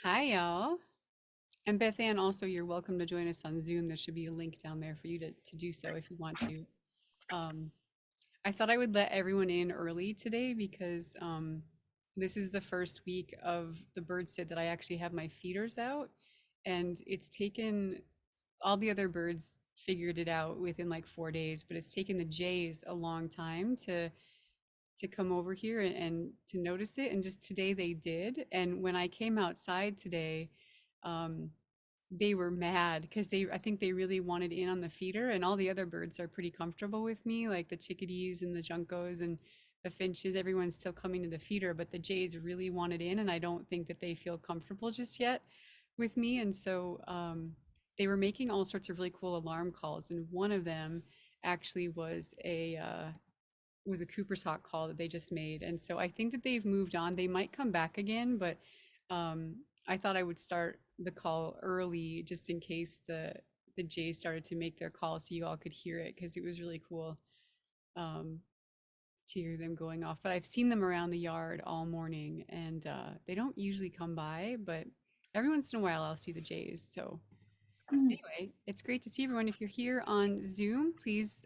Hi, y'all. And Beth Ann, also, you're welcome to join us on Zoom. There should be a link down there for you to do so if you want to. Um, I thought I would let everyone in early today because this is the first week of the bird sit that I actually have my feeders out. And it's taken all the other birds figured it out within like 4 days, but it's taken the jays a long time to come over here and to notice it. And just today they did. And when I came outside today, um, they were mad because I think they really wanted in on the feeder, and all the other birds are pretty comfortable with me, like the chickadees and the juncos and the finches. Everyone's still coming to the feeder, but the jays really wanted in, and I don't think that they feel comfortable just yet with me. And so they were making all sorts of really cool alarm calls, and one of them actually was a Cooper's Hawk call that they just made. And so I think that they've moved on. They might come back again, but I thought I would start the call early just in case the Jays started to make their call so you all could hear it because it was really cool um, to hear them going off. But I've seen them around the yard all morning and they don't usually come by, but every once in a while I'll see the Jays. So Mm. anyway, it's great to see everyone. If you're here on Zoom, please,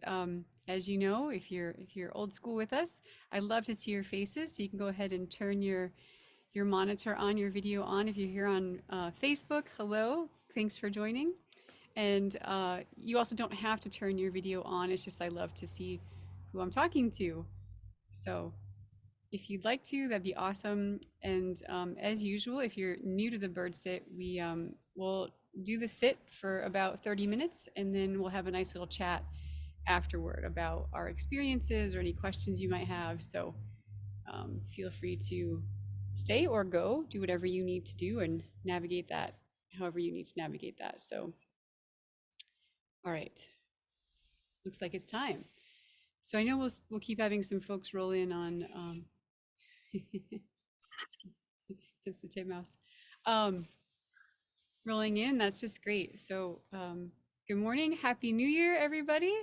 as you know, if you're old school with us, I love to see your faces. So you can go ahead and turn your monitor on, your video on. If you're here on Facebook, hello, thanks for joining. And you also don't have to turn your video on. It's just I love to see who I'm talking to. So if you'd like to, that'd be awesome. And as usual, if you're new to the bird sit, we will do the sit for about 30 minutes and then we'll have a nice little chat afterward about our experiences or any questions you might have. So feel free to stay or go, do whatever you need to do and navigate that however you need to navigate that. So, all right, looks like it's time. So I know we'll keep having some folks roll in on it's the titmouse. Um, rolling in. That's just great. So, good morning. Happy New Year, everybody.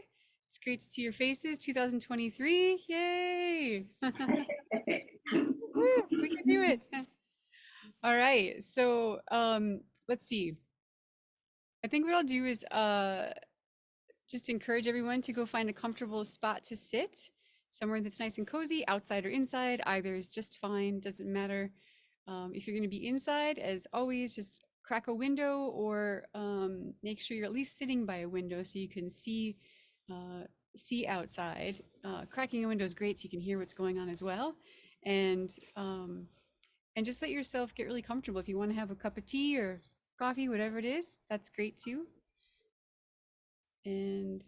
It's great to see your faces. 2023. Yay. Woo, we can do it. All right. So, let's see. I think what I'll do is just encourage everyone to go find a comfortable spot to sit, somewhere that's nice and cozy, outside or inside. Either is just fine, doesn't matter. If you're going to be inside, as always, just crack a window or make sure you're at least sitting by a window so you can uh, see outside. Cracking a window is great so you can hear what's going on as well. And and just let yourself get really comfortable. If you want to have a cup of tea or coffee, whatever it is, that's great too. And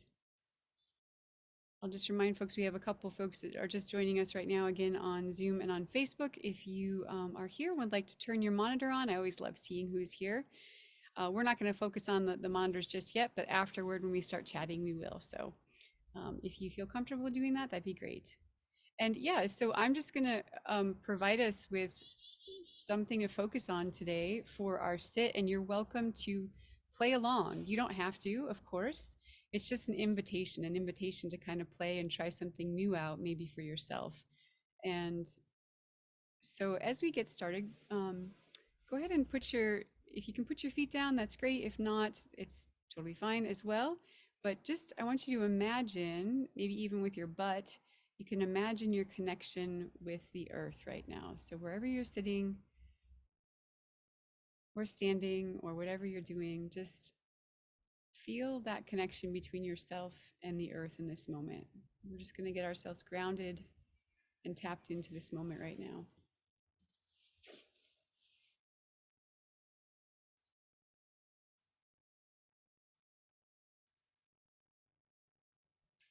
I'll just remind folks we have a couple folks that are just joining us right now again on Zoom and on Facebook. If you are here and would like to turn your monitor on, I always love seeing who's here. We're not going to focus on the monitors just yet, but afterward when we start chatting, we will. So if you feel comfortable doing that, that'd be great. And yeah, so I'm just going to provide us with something to focus on today for our sit, and you're welcome to play along. You don't have to, of course. It's just an invitation to kind of play and try something new out, maybe for yourself. And so as we get started, go ahead and if you can put your feet down, that's great. If not, it's totally fine as well. But just, I want you to imagine, maybe even with your butt, you can imagine your connection with the earth right now. So wherever you're sitting or standing or whatever you're doing, just feel that connection between yourself and the earth in this moment. We're just going to get ourselves grounded and tapped into this moment right now.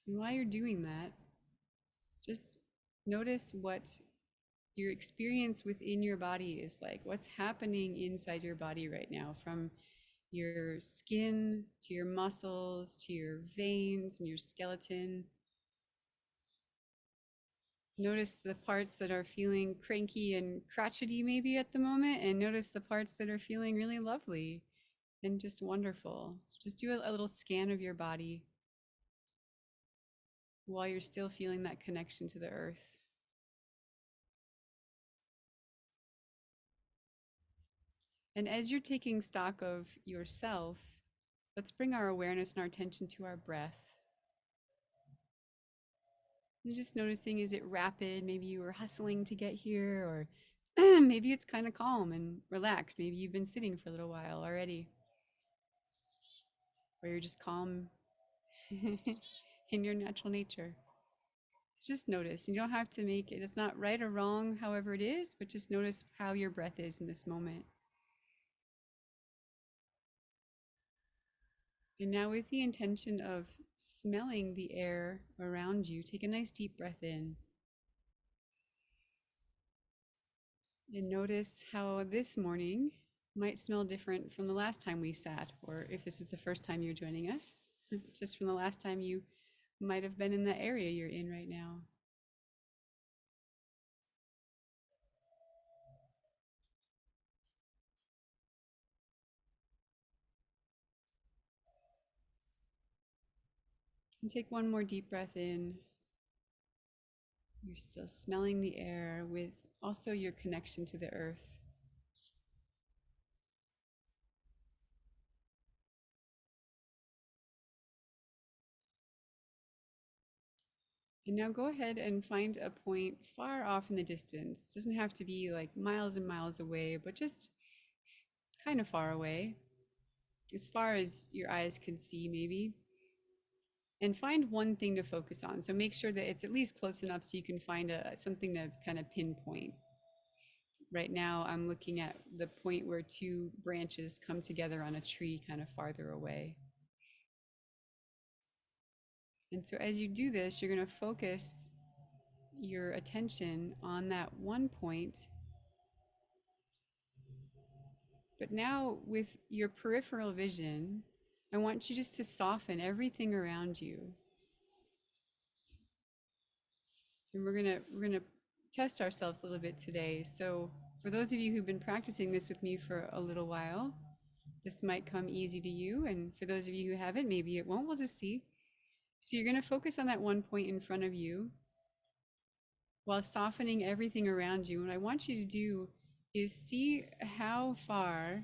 And while you're doing that, just notice what your experience within your body is like. What's happening inside your body right now, from your skin to your muscles to your veins and your skeleton. Notice the parts that are feeling cranky and crotchety maybe at the moment, and notice the parts that are feeling really lovely and just wonderful. So just do a little scan of your body while you're still feeling that connection to the earth. And as you're taking stock of yourself, let's bring our awareness and our attention to our breath. You're just noticing, is it rapid? Maybe you were hustling to get here, or maybe it's kind of calm and relaxed. Maybe you've been sitting for a little while already, or you're just calm in your natural nature. Just notice. You don't have to make it, it's not right or wrong, however it is, but just notice how your breath is in this moment. And now, with the intention of smelling the air around you, take a nice deep breath in. And notice how this morning might smell different from the last time we sat, or if this is the first time you're joining us, just from the last time you might have been in the area you're in right now. And take one more deep breath in. You're still smelling the air with also your connection to the earth. And now go ahead and find a point far off in the distance. It doesn't have to be like miles and miles away, but just kind of far away, as far as your eyes can see, maybe. And find one thing to focus on. So make sure that it's at least close enough so you can find something to kind of pinpoint. Right now, I'm looking at the point where two branches come together on a tree kind of farther away. And so as you do this, you're going to focus your attention on that one point. But now, with your peripheral vision, I want you just to soften everything around you. And we're gonna test ourselves a little bit today. So for those of you who've been practicing this with me for a little while, this might come easy to you. And for those of you who haven't, maybe it won't. We'll just see. So you're gonna focus on that one point in front of you while softening everything around you. What I want you to do is see how far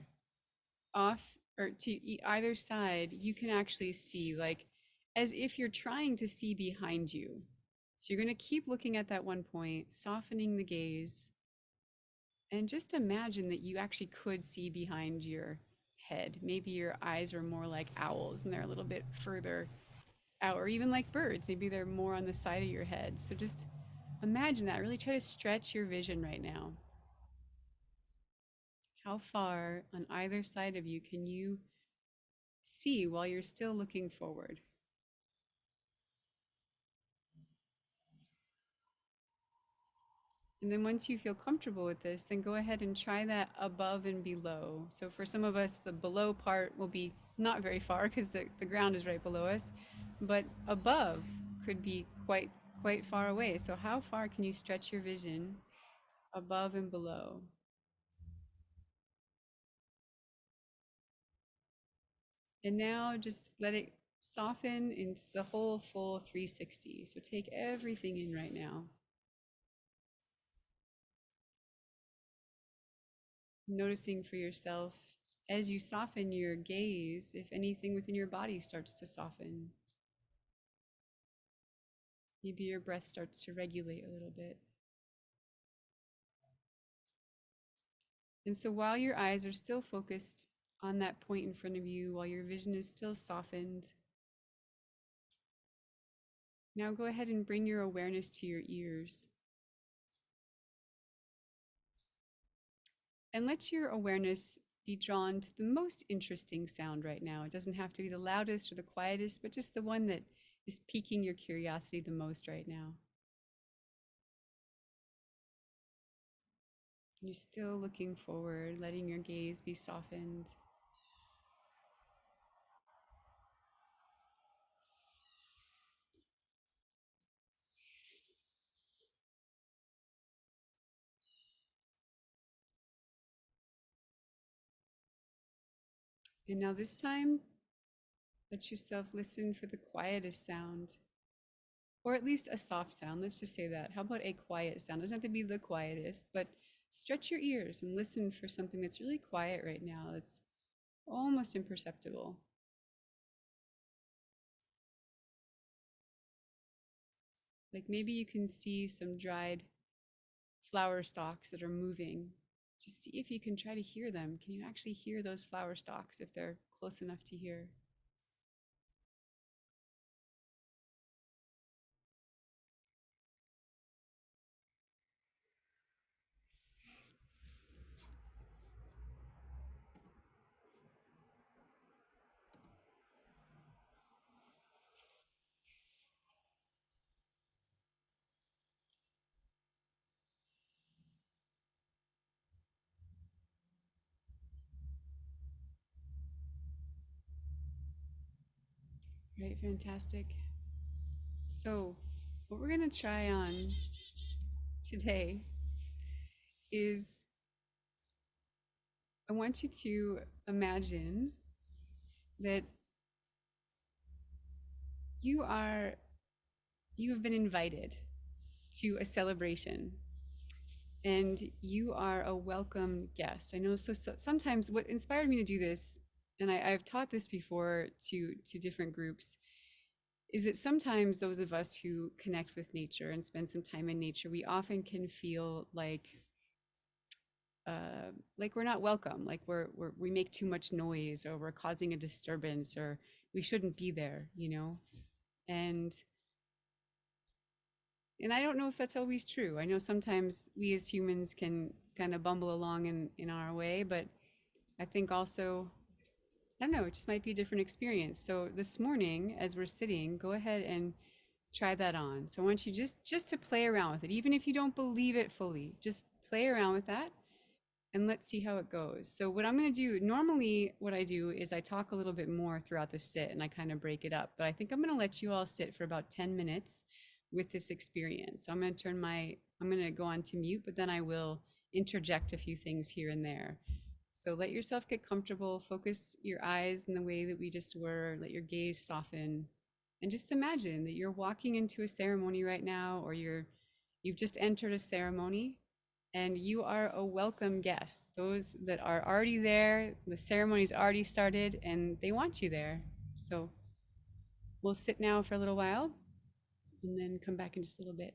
off or to either side you can actually see, like as if you're trying to see behind you. So you're going to keep looking at that one point, softening the gaze, and just imagine that you actually could see behind your head. Maybe your eyes are more like owls and they're a little bit further out, or even like birds. Maybe they're more on the side of your head. So just imagine that. Really try to stretch your vision right now. How far on either side of you can you see while you're still looking forward? And then once you feel comfortable with this, then go ahead and try that above and below. So for some of us, the below part will be not very far because the ground is right below us, but above could be quite far away. So how far can you stretch your vision above and below? And now just let it soften into the whole full 360. So take everything in right now. Noticing for yourself as you soften your gaze, if anything within your body starts to soften. Maybe your breath starts to regulate a little bit. And so while your eyes are still focused on that point in front of you, while your vision is still softened, now go ahead and bring your awareness to your ears. And let your awareness be drawn to the most interesting sound right now. It doesn't have to be the loudest or the quietest, but just the one that is piquing your curiosity the most right now. You're still looking forward, letting your gaze be softened. And now this time, let yourself listen for the quietest sound, or at least a soft sound. Let's just say that. How about a quiet sound? It doesn't have to be the quietest, but stretch your ears and listen for something that's really quiet right now, that's almost imperceptible. Like maybe you can see some dried flower stalks that are moving. Just see if you can try to hear them. Can you actually hear those flower stalks if they're close enough to hear? Right, fantastic. So, what we're going to try on today is I want you to imagine that you are you have been invited to a celebration and you are a welcome guest. I know so sometimes what inspired me to do this, and I've taught this before to different groups, is that sometimes those of us who connect with nature and spend some time in nature, we often can feel like we're not welcome, like we make too much noise, or we're causing a disturbance, or we shouldn't be there, you know. And and I don't know if that's always true. I know sometimes we as humans can kind of bumble along in our way, but I think also, I don't know, it just might be a different experience. So this morning, as we're sitting, go ahead and try that on. So I want you just to play around with it, even if you don't believe it fully. Just play around with that and let's see how it goes. So what I'm going to do, normally what I do is I talk a little bit more throughout the sit and I kind of break it up, but I think I'm going to let you all sit for about 10 minutes with this experience. So I'm going to go on to mute, but then I will interject a few things here and there. So let yourself get comfortable, focus your eyes in the way that we just were, let your gaze soften, and just imagine that you're walking into a ceremony right now, or you've just entered a ceremony and you are a welcome guest. Those that are already there, the ceremony's already started and they want you there. So we'll sit now for a little while and then come back in just a little bit.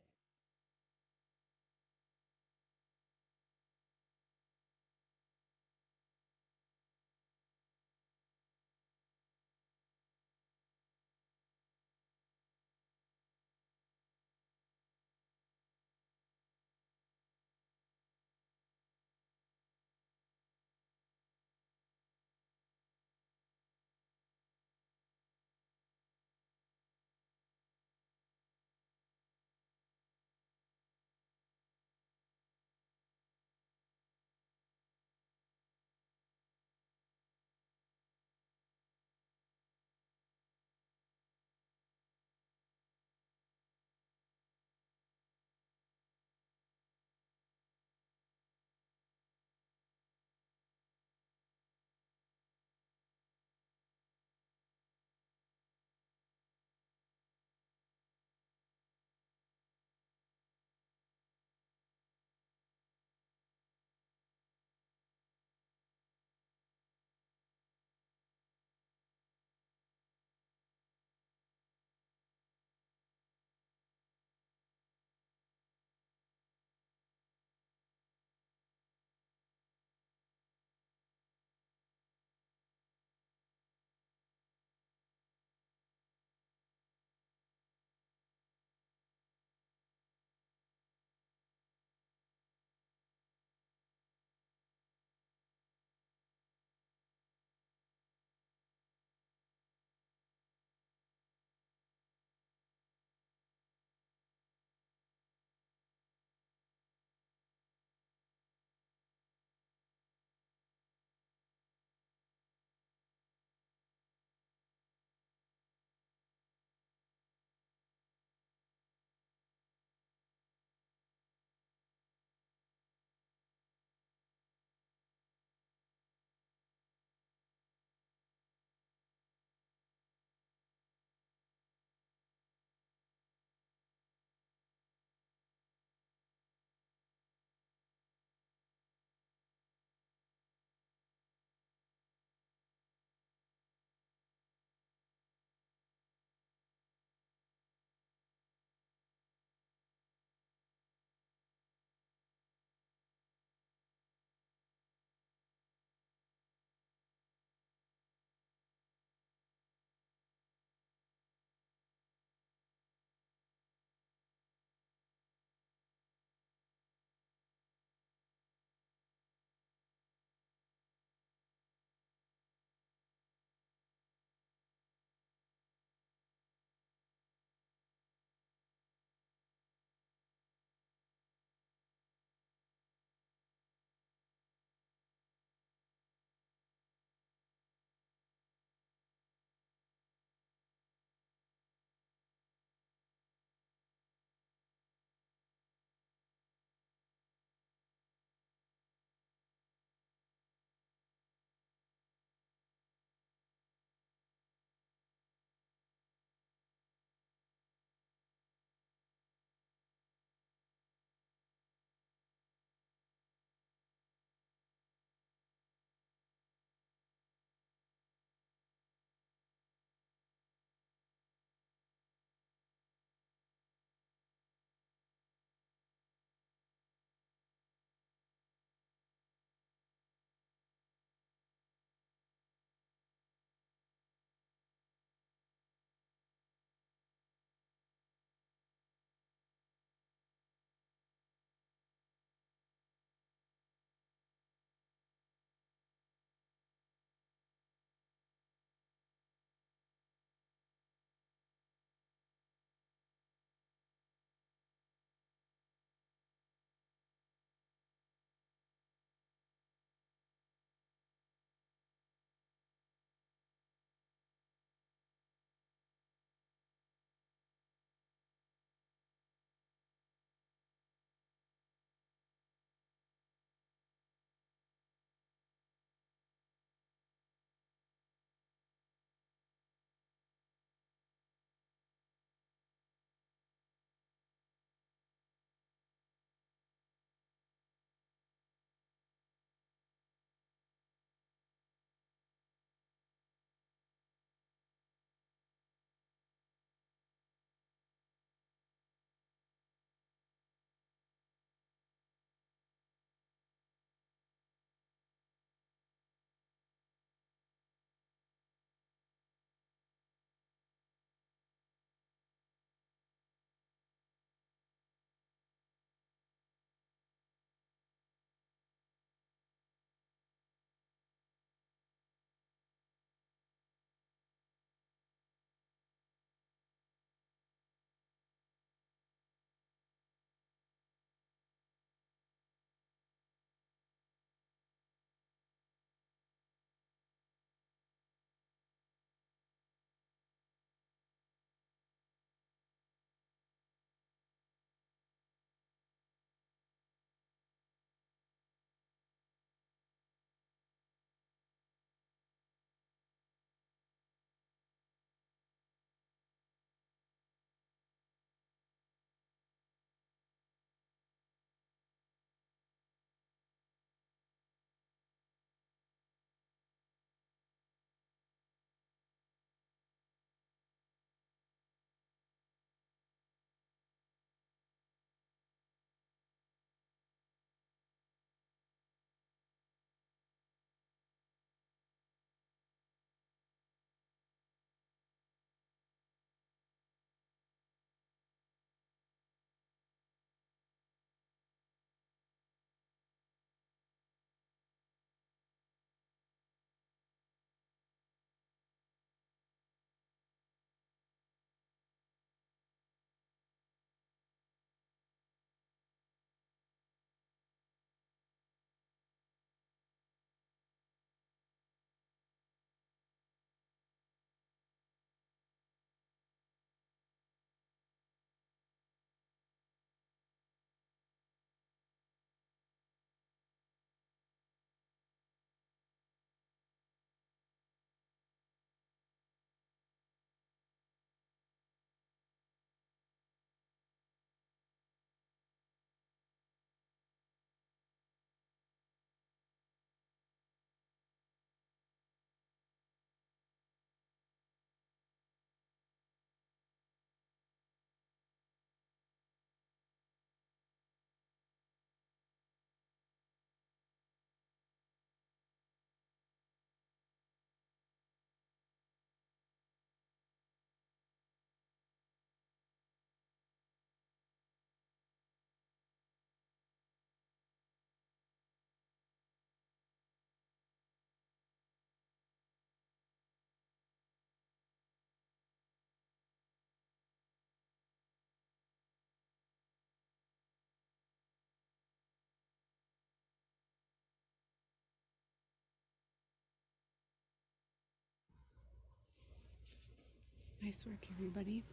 Nice work, everybody.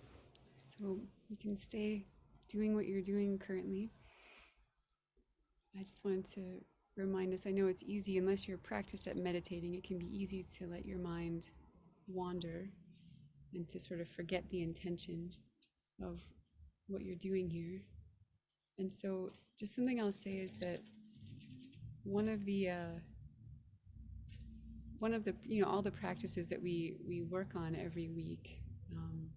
So you can stay doing what you're doing currently. I just wanted to remind us, I know it's easy, unless you're practiced at meditating, it can be easy to let your mind wander and to sort of forget the intention of what you're doing here. And so just something I'll say is that one of the all the practices that we work on every week, um,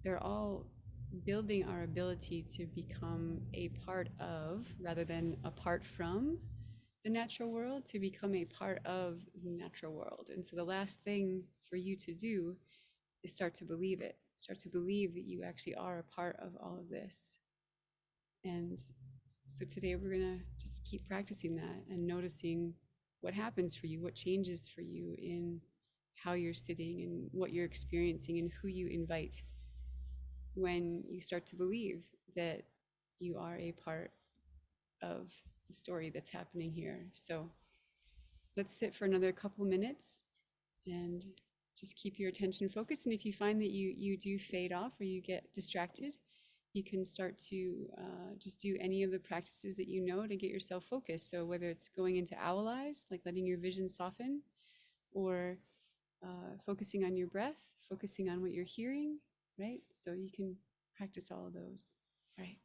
they're all building our ability to become a part of, rather than apart from, the natural world, to become a part of the natural world. And so the last thing for you to do is start to believe it, start to believe that you actually are a part of all of this. And so today we're going to just keep practicing that and noticing what happens for you, what changes for you in how you're sitting and what you're experiencing and who you invite when you start to believe that you are a part of the story that's happening here. So let's sit for another couple minutes and just keep your attention focused. And if you find that you do fade off or you get distracted, you can start to just do any of the practices that you know to get yourself focused. So whether it's going into owl eyes, like letting your vision soften, or focusing on your breath, focusing on what you're hearing, right? So you can practice all of those. All right.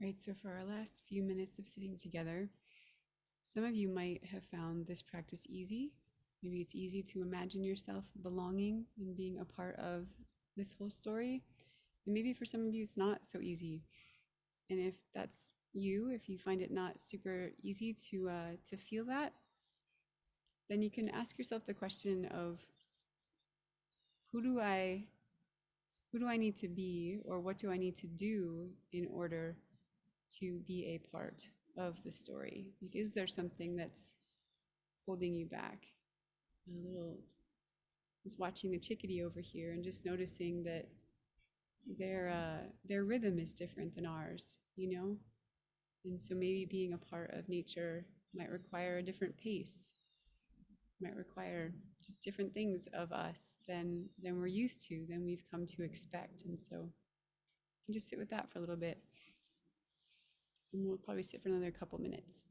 Right, so for our last few minutes of sitting together, some of you might have found this practice easy. Maybe it's easy to imagine yourself belonging and being a part of this whole story. And maybe for some of you, it's not so easy. And if that's you, if you find it not super easy to feel that, then you can ask yourself the question of who do I who do I need to be, or what do I need to do in order to be a part of the story? Like, is there something that's holding you back? A little, just watching the chickadee over here and just noticing that their rhythm is different than ours, you know? And so maybe being a part of nature might require a different pace, might require just different things of us than we're used to, than we've come to expect. And so you can just sit with that for a little bit. And we'll probably sit for another couple minutes.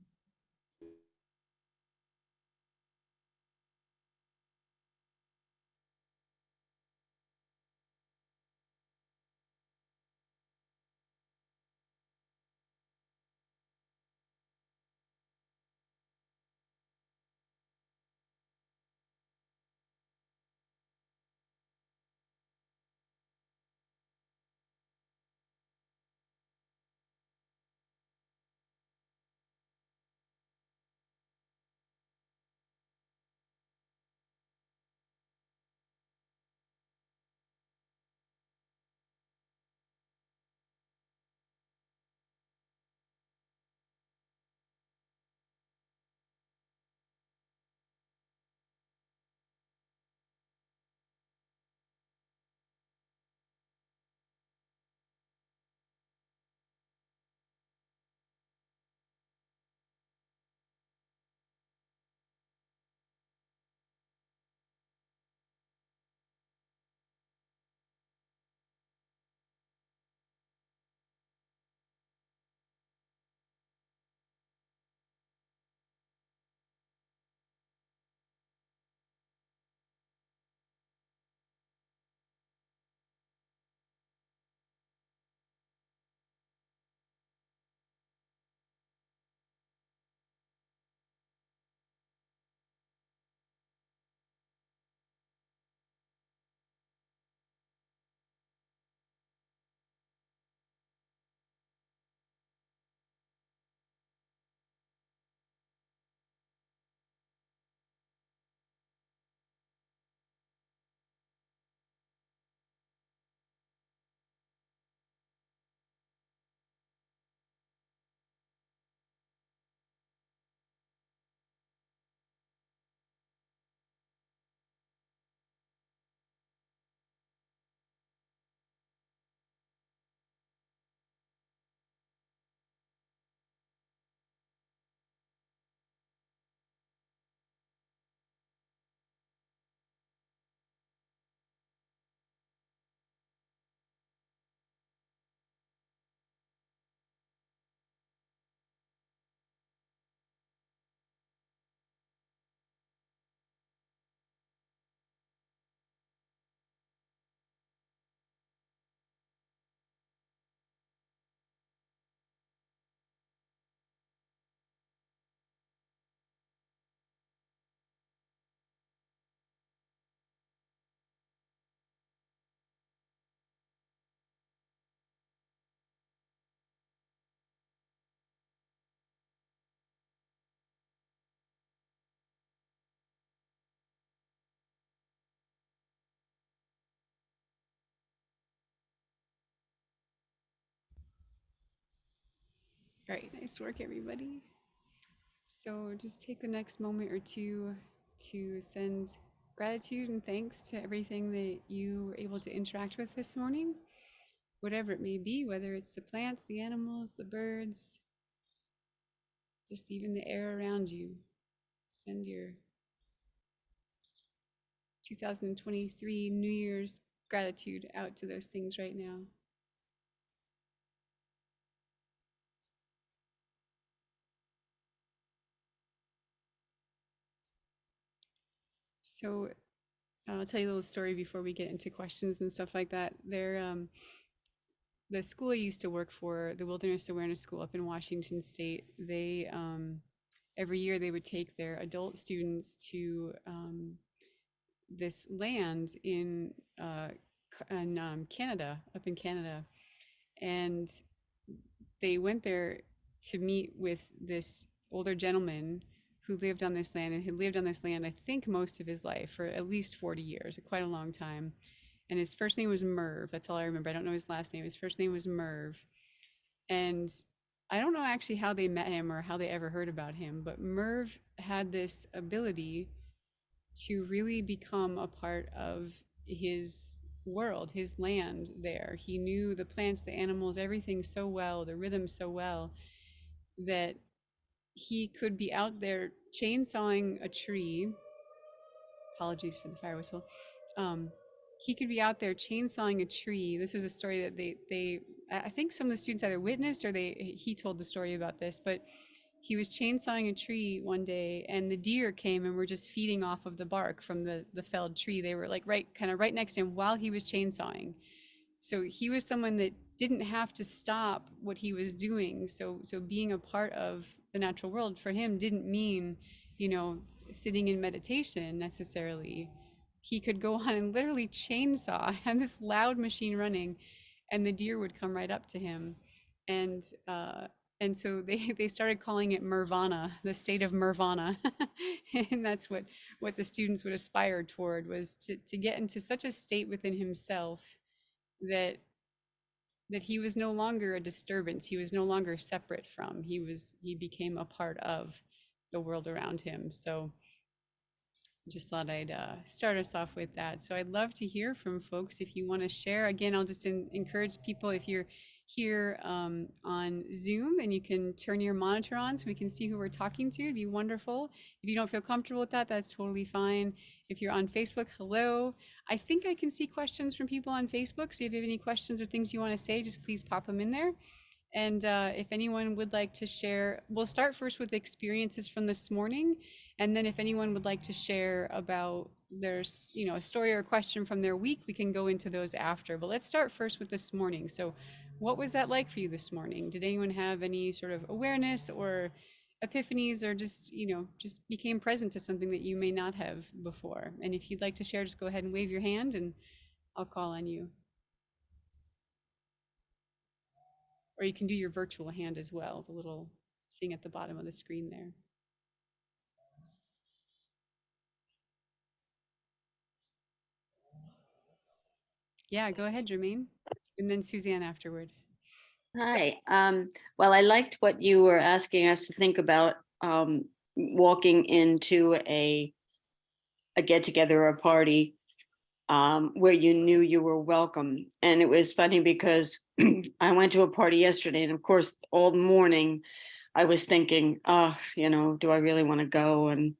Great, nice work, everybody. So just take the next moment or two to send gratitude and thanks to everything that you were able to interact with this morning, whatever it may be, whether it's the plants, the animals, the birds, just even the air around you. Send your 2023 New Year's gratitude out to those things right now. So I'll tell you a little story before we get into questions and stuff like that. the school I used to work for, the Wilderness Awareness School up in Washington State, they every year they would take their adult students to this land in Canada, up in Canada, and they went there to meet with this older gentleman who lived on this land and had lived on this land, I think, most of his life, for at least 40 years, quite a long time. And his first name was Merv. That's all I remember. I don't know his last name. His first name was Merv. And I don't know actually how they met him or how they ever heard about him, but Merv had this ability to really become a part of his world, his land there. He knew the plants, the animals, everything so well, the rhythm so well, that he could be out there chainsawing a tree. Apologies for the fire whistle. Um, he could be out there chainsawing a tree. This is a story that they I think some of the students either witnessed or he told the story about this, but he was chainsawing a tree one day and the deer came and were just feeding off of the bark from the felled tree. They were like right next to him while he was chainsawing. So he was someone that didn't have to stop what he was doing. So being a part of the natural world for him didn't mean, you know, sitting in meditation necessarily. He could go on and literally chainsaw, have this loud machine running, and the deer would come right up to him. And so they started calling it Nirvana, the state of Nirvana. And that's what the students would aspire toward, was to get into such a state within himself that he was no longer a disturbance. He was no longer separate from. He became a part of the world around him. So just thought I'd start us off with that. So I'd love to hear from folks if you want to share. Again, I'll just encourage people, if you're here on Zoom, and you can turn your monitor on so we can see who we're talking to. It'd be wonderful. If you don't feel comfortable with that, that's totally fine. If you're on Facebook, hello. I think I can see questions from people on Facebook. So if you have any questions or things you want to say, just please pop them in there. And if anyone would like to share, we'll start first with experiences from this morning. And then if anyone would like to share about their, a story or a question from their week, we can go into those after. But let's start first with this morning. So what was that like for you this morning? Did anyone have any sort of awareness or epiphanies, or just, just became present to something that you may not have before? And if you'd like to share, just go ahead and wave your hand and I'll call on you. Or you can do your virtual hand as well, the little thing at the bottom of the screen there. Yeah, go ahead, Jermaine. And then Suzanne afterward. Hi. Well, I liked what you were asking us to think about, walking into a get together or a party where you knew you were welcome. And it was funny because I went to a party yesterday, and of course, all morning I was thinking, do I really want to go? And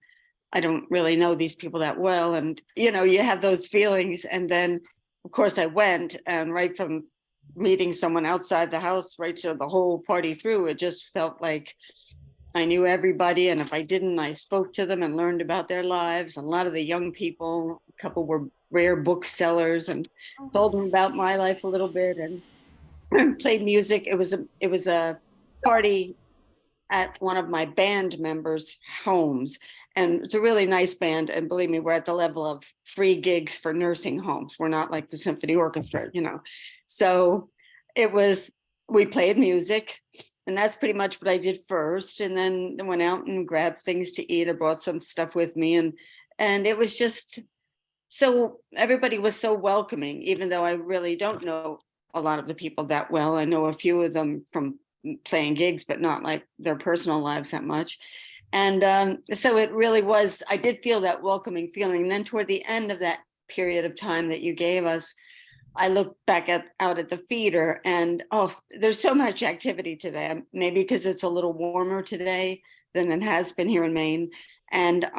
I don't really know these people that well. And, you have those feelings. And then, of course, I went, and right from meeting someone outside the house, right to the whole party through, it just felt like I knew everybody. And if I didn't, I spoke to them and learned about their lives. And a lot of the young people, a couple were rare booksellers, and told them about my life a little bit, and played music. It was a party at one of my band members' homes. And it's a really nice band. And believe me, we're at the level of free gigs for nursing homes. We're not like the symphony orchestra, So we played music, and that's pretty much what I did first. And then I went out and grabbed things to eat. I brought some stuff with me, and it was just, so everybody was so welcoming, even though I really don't know a lot of the people that well. I know a few of them from playing gigs, but not like their personal lives that much. And so it really was, I did feel that welcoming feeling. And then toward the end of that period of time that you gave us, I looked back out at the feeder, and there's so much activity today. Maybe because it's a little warmer today than it has been here in Maine. And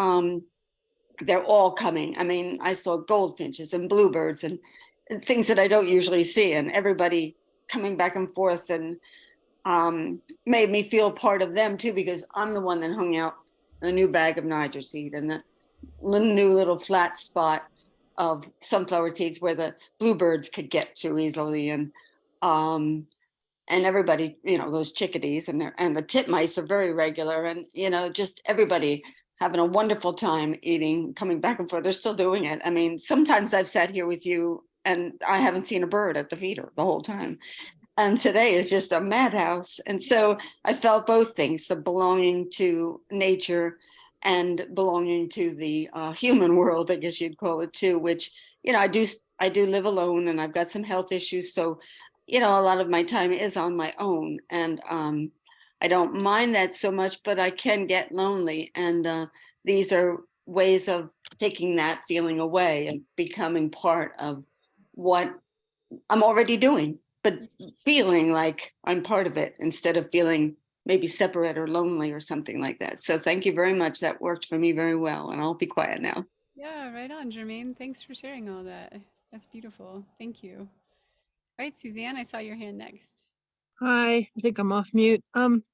they're all coming. I mean, I saw goldfinches and bluebirds and things that I don't usually see, and everybody coming back and forth, and made me feel part of them too, because I'm the one that hung out a new bag of Niger seed and the new little flat spot of sunflower seeds where the bluebirds could get to easily. And Um, and everybody, those chickadees and the titmice are very regular, and just everybody having a wonderful time eating, coming back and forth. They're still doing it. I mean, sometimes I've sat here with you and I haven't seen a bird at the feeder the whole time. And today is just a madhouse. And so I felt both things, the belonging to nature and belonging to the human world, I guess you'd call it too, which, I do live alone and I've got some health issues. So, a lot of my time is on my own, and I don't mind that so much, but I can get lonely. And these are ways of taking that feeling away and becoming part of what I'm already doing, but feeling like I'm part of it instead of feeling maybe separate or lonely or something like that. So thank you very much. That worked for me very well. And I'll be quiet now. Yeah, right on, Jermaine. Thanks for sharing all that. That's beautiful. Thank you. All right, Suzanne, I saw your hand next. Hi, I think I'm off mute.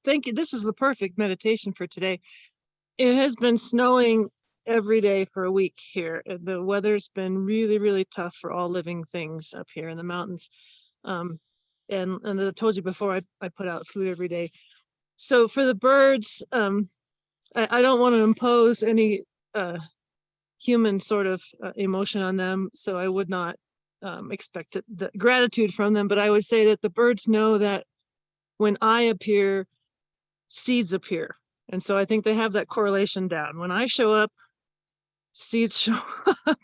Thank you. This is the perfect meditation for today. It has been snowing every day for a week here. The weather's been really, really tough for all living things up here in the mountains. And I told you before, I put out food every day. So for the birds, I don't want to impose any human sort of emotion on them. So I would not expect the gratitude from them. But I would say that the birds know that when I appear, seeds appear. And so I think they have that correlation down. When I show up, seeds show up.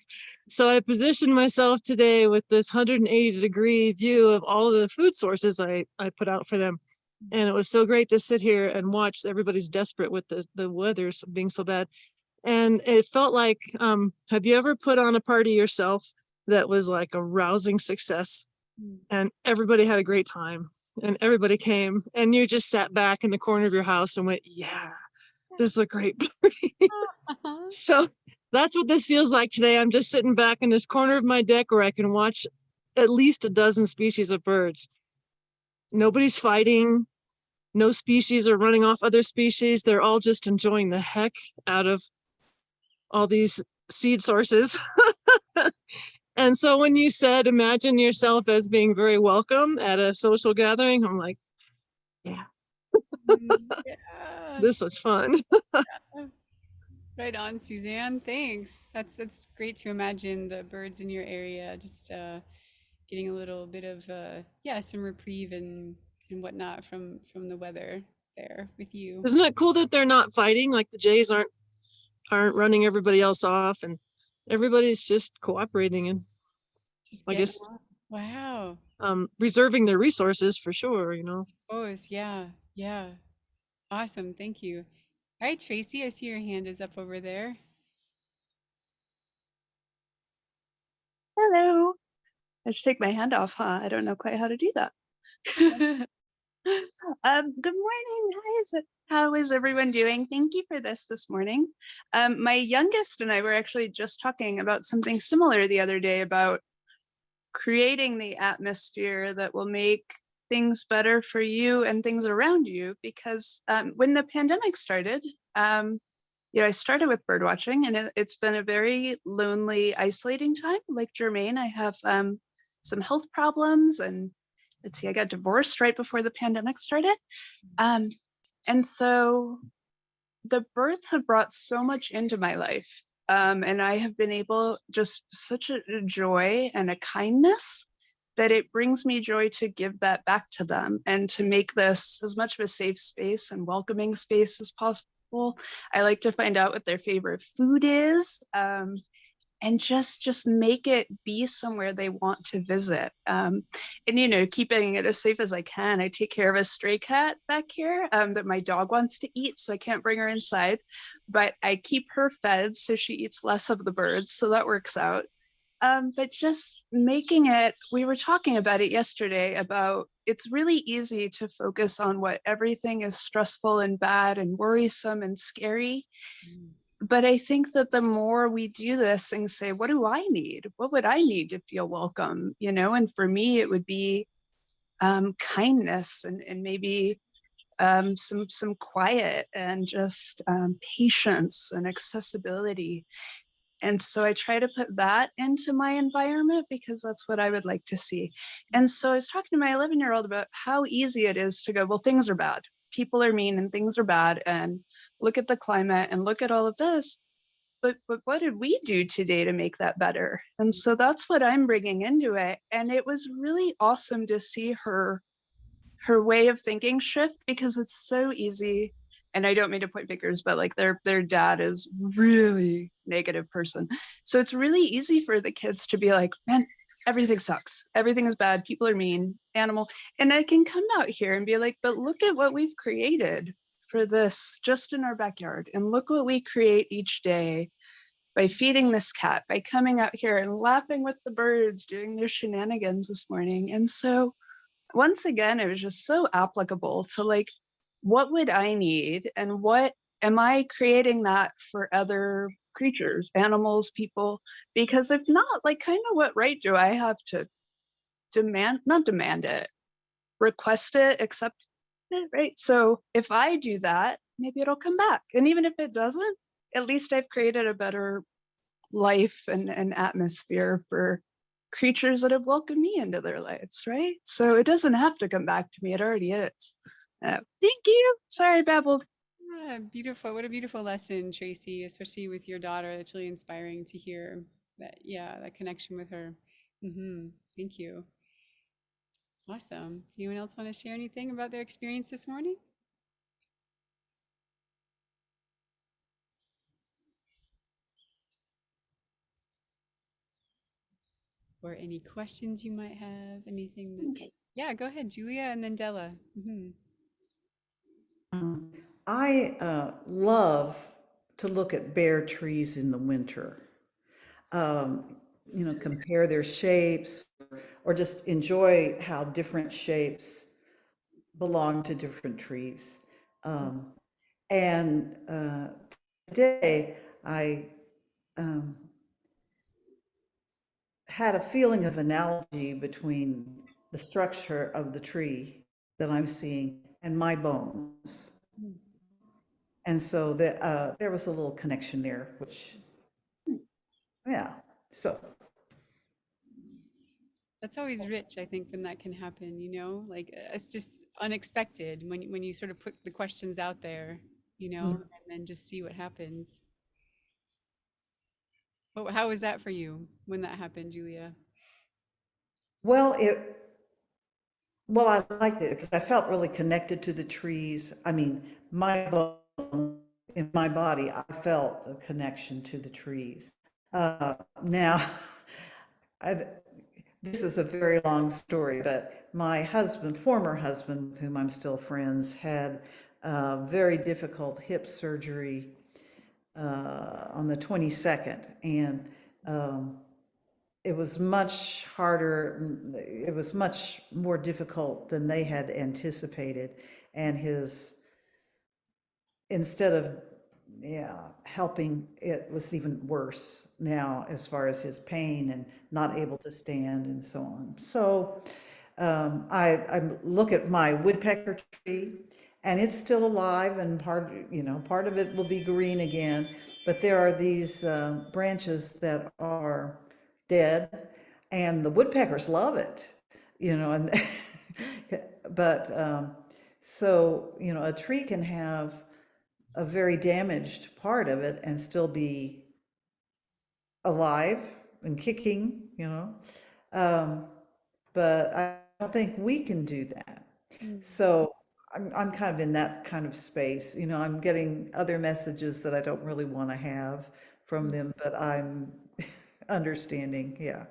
So I positioned myself today with this 180-degree view of all of the food sources I put out for them. And it was so great to sit here and watch. Everybody's desperate with the weather being so bad. And it felt like, have you ever put on a party yourself that was like a rousing success and everybody had a great time? And everybody came and you just sat back in the corner of your house and went, yeah, this is a great party. So that's what this feels like today. I'm just sitting back in this corner of my deck where I can watch at least a dozen species of birds. Nobody's fighting. No species are running off other species. They're all just enjoying the heck out of all these seed sources. And so when you said, imagine yourself as being very welcome at a social gathering, I'm like, yeah, Yeah. this was fun. Right on, Suzanne. Thanks. That's great to imagine the birds in your area just getting a little bit of yeah, some reprieve and whatnot from the weather there with you. Isn't it cool that they're not fighting? Like the jays aren't running everybody else off, and everybody's just cooperating and Just I getting guess on. Wow. reserving their resources for sure, you know. Suppose, yeah, yeah. Awesome. Thank you. All right, Tracy, I see your hand is up over there. Hello. I should take my hand off, huh? I don't know quite how to do that. Good morning. How is everyone doing? Thank you for this morning. My youngest and I were actually just talking about something similar the other day about creating the atmosphere that will make things better for you and things around you. Because when the pandemic started, I started with bird watching, and it's been a very lonely, isolating time. Like Jermaine, I have some health problems, and let's see, I got divorced right before the pandemic started. And so the birds have brought so much into my life. And I have been able, just such a joy and a kindness that it brings me joy to give that back to them and to make this as much of a safe space and welcoming space as possible. I like to find out what their favorite food is, and just make it be somewhere they want to visit. And, keeping it as safe as I can. I take care of a stray cat back here that my dog wants to eat, so I can't bring her inside, but I keep her fed so she eats less of the birds, so that works out. But just making it, we were talking about it yesterday, about it's really easy to focus on what everything is stressful and bad and worrisome and scary. But I think that the more we do this and say, what do I need? What would I need to feel welcome? And for me, it would be kindness and maybe some quiet and just patience and accessibility. And so I try to put that into my environment because that's what I would like to see. And so I was talking to my 11-year-old about how easy it is to go, well, things are bad. People are mean and things are bad. And look at the climate and look at all of this. But what did we do today to make that better? And so that's what I'm bringing into it. And it was really awesome to see her way of thinking shift, because it's so easy. And I don't mean to point fingers, but like their dad is really negative person. So it's really easy for the kids to be like, man, everything sucks. Everything is bad. People are mean, animal. And I can come out here and be like, but look at what we've created for this just in our backyard. And look what we create each day by feeding this cat, by coming out here and laughing with the birds, doing their shenanigans this morning. And so once again, it was just so applicable to like, what would I need? And what am I creating that for other creatures, animals, people? Because if not, like, kind of what right do I have to not demand it, request it, accept it, right? So if I do that, maybe it'll come back. And even if it doesn't, at least I've created a better life and atmosphere for creatures that have welcomed me into their lives, right? So it doesn't have to come back to me. It already is. Thank you. Sorry, I babbled. Yeah, beautiful. What a beautiful lesson, Tracy, especially with your daughter. That's really inspiring to hear that, yeah, that connection with her. Thank you. Awesome. Anyone else want to share anything about their experience this morning? Or any questions you might have? Anything that's, Okay. yeah, go ahead, Julia, and then Della. I love to look at bare trees in the winter. Um, compare their shapes or just enjoy how different shapes belong to different trees. Um, and today I um, had a feeling of analogy between the structure of the tree that I'm seeing and my bones. And so there was a little connection there, which, yeah, so. That's always rich, I think, when that can happen, like it's just unexpected when you sort of put the questions out there, and then just see what happens. How was that for you when that happened, Julia? Well, well, I liked it because I felt really connected to the trees. I mean, my bone in my body, I felt a connection to the trees. Now, I, this is a very long story, but my husband, former husband, with whom I'm still friends, had very difficult hip surgery on the 22nd, and it was much harder. It was much more difficult than they had anticipated, and instead of helping, it was even worse now as far as his pain and not able to stand and so on. So I look at my woodpecker tree, and it's still alive, and part of it will be green again, but there are these branches that are dead, and the woodpeckers love it, and but so a tree can have a very damaged part of it and still be alive and kicking, Um, but I don't think we can do that. So I'm kind of in that kind of space. I'm getting other messages that I don't really want to have from them, but I'm understanding. Yeah.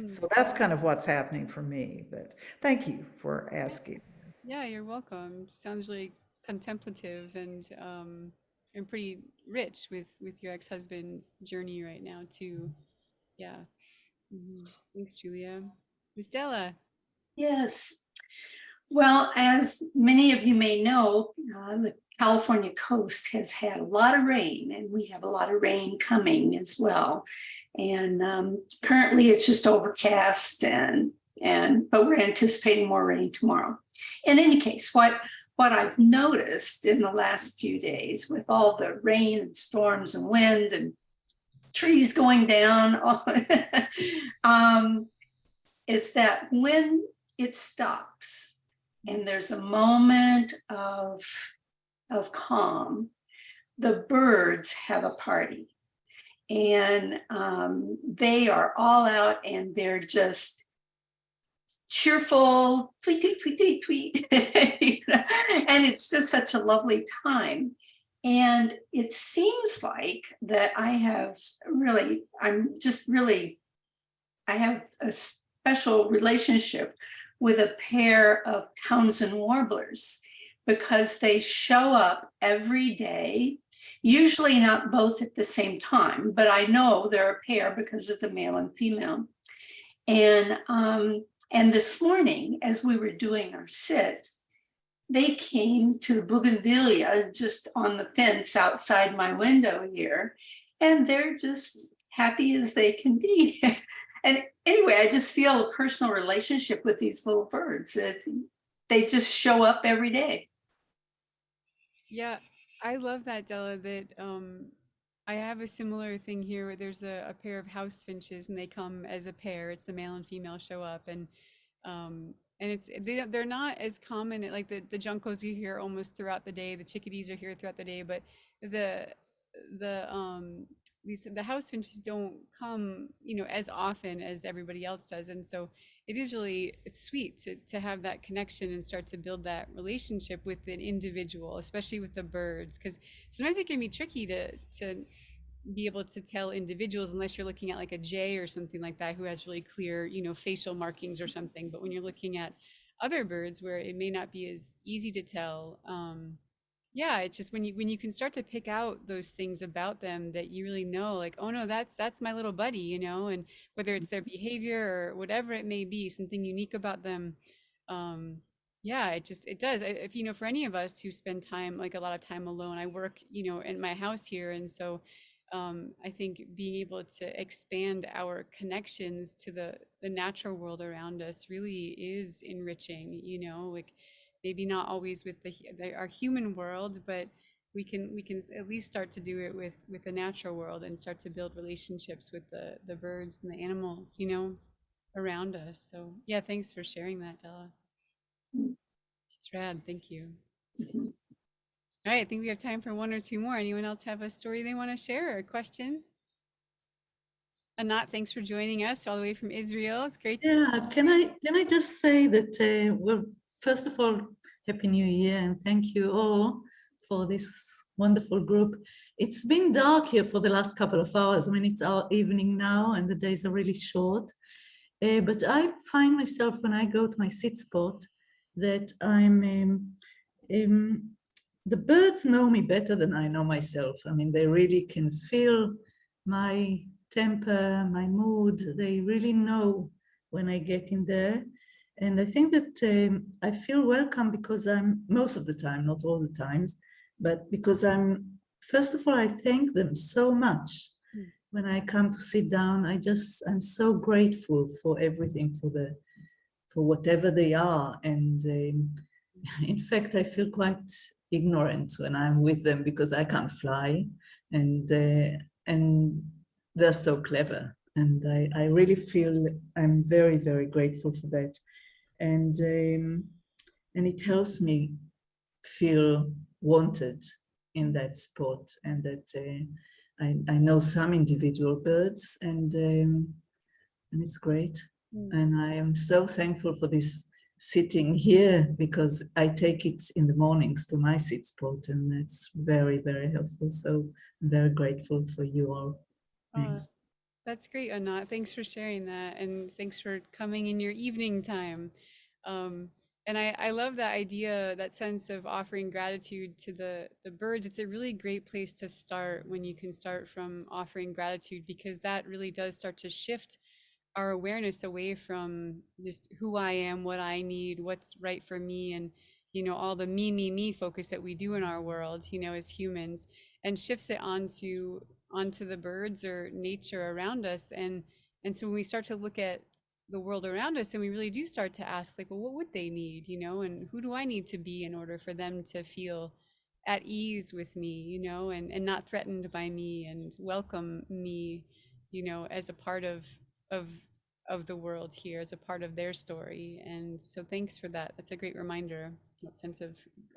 So that's kind of what's happening for me. But thank you for asking. Yeah, you're welcome. Sounds really contemplative and pretty rich with your ex-husband's journey right now too. Yeah. Thanks, Julia. Miss Della. Yes. Well, as many of you may know, the California coast has had a lot of rain, and we have a lot of rain coming as well. And currently, it's just overcast, but we're anticipating more rain tomorrow. In any case, what I've noticed in the last few days, with all the rain and storms and wind and trees going down, is that when it stops and there's a moment of calm, the birds have a party. And they are all out and they're just cheerful, tweet, tweet, tweet, tweet, tweet. And it's just such a lovely time. And it seems like that I have I have a special relationship with a pair of Townsend warblers because they show up every day, usually not both at the same time, but I know they're a pair because it's a male and female. And this morning, as we were doing our sit, they came to the bougainvillea just on the fence outside my window here, and they're just happy as they can be. And anyway, I just feel a personal relationship with these little birds. They just show up every day. Yeah, I love that, Della, that I have a similar thing here where there's a pair of house finches and they come as a pair. It's the male and female show up, and they're not as common like the juncos you hear almost throughout the day. The chickadees are here throughout the day, but the the house finches don't come, you know, as often as everybody else does. And so it is really, it's sweet to have that connection and start to build that relationship with an individual, especially with the birds, because sometimes it can be tricky to be able to tell individuals unless you're looking at like a jay or something like that who has really clear, you know, facial markings or something. But when you're looking at other birds where it may not be as easy to tell, yeah, it's just when you can start to pick out those things about them that you really know, like, oh no, that's my little buddy, you know. And whether it's their behavior or whatever it may be, something unique about them, yeah, it does. If you know, for any of us who spend time, like a lot of time alone, I work, you know, in my house here, and so I think being able to expand our connections to the natural world around us really is enriching, you know, like maybe not always with our human world, but we can at least start to do it with the natural world and start to build relationships with the birds and the animals, you know, around us. So yeah, thanks for sharing that, Della. It's rad. Thank you. All right, I think we have time for one or two more. Anyone else have a story they want to share or a question? Anat, thanks for joining us all the way from Israel. It's great to see Yeah, can I just say that, well, first of all, Happy New Year, and thank you all for this wonderful group. It's been dark here for the last couple of hours. I mean, it's our evening now, and the days are really short. But I find myself when I go to my sit spot that the birds know me better than I know myself. I mean, they really can feel my temper, my mood. They really know when I get in there. And I think that I feel welcome because I'm, most of the time, not all the times, but because first of all, I thank them so much. When I come to sit down, I'm so grateful for everything, for whatever they are. And in fact, I feel quite ignorant when I'm with them because I can't fly, and they're so clever. And I really feel I'm very, very grateful for that. And it helps me feel wanted in that spot, and that I know some individual birds, and it's great. And I am so thankful for this sitting here because I take it in the mornings to my sit spot, and it's very, very helpful. So I'm very grateful for you all. Thanks. That's great, Anat. Thanks for sharing that, and thanks for coming in your evening time. And I love that idea, that sense of offering gratitude to the birds. It's a really great place to start when you can start from offering gratitude, because that really does start to shift our awareness away from just who I am, what I need, what's right for me, and you know, all the me focus that we do in our world, you know, as humans, and shifts it onto the birds or nature around us. And so when we start to look at the world around us, and we really do start to ask, like, well, what would they need, you know, and who do I need to be in order for them to feel at ease with me, you know, and not threatened by me, and welcome me, you know, as a part of of the world here, as a part of their story. And so thanks for that. That's a great reminder, that sense of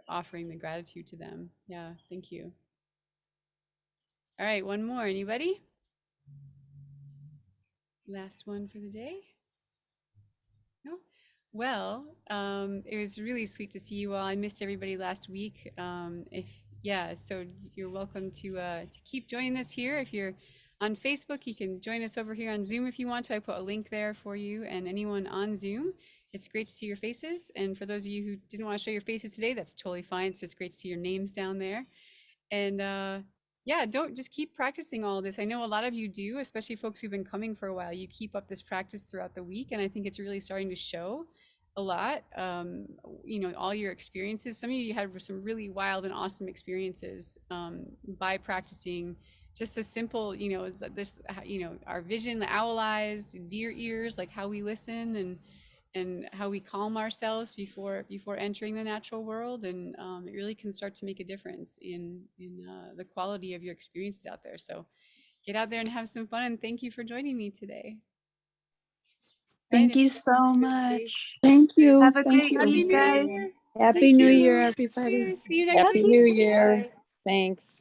offering the gratitude to them. Yeah, thank you. All right, one more. Anybody? Last one for the day? No? Well, it was really sweet to see you all. I missed everybody last week. So you're welcome to keep joining us here. If you're on Facebook, you can join us over here on Zoom if you want to. I put a link there for you and anyone on Zoom. It's great to see your faces. And for those of you who didn't want to show your faces today, that's totally fine. It's just great to see your names down there. And yeah, don't just keep practicing all of this. I know a lot of you do, especially folks who've been coming for a while. You keep up this practice throughout the week, and I think it's really starting to show a lot. You know, all your experiences. Some of you had some really wild and awesome experiences by practicing just the simple, you know, this, you know, our vision, the owl eyes, deer ears, like how we listen and how we calm ourselves before entering the natural world. And it really can start to make a difference in the quality of your experiences out there. So get out there and have some fun, and thank you for joining me today. Thank you so much. Thank you. Have a Thank great you. Happy week, New guys. Year. Happy Thank New you. Year, everybody. See you next Happy week. New Year. Thanks.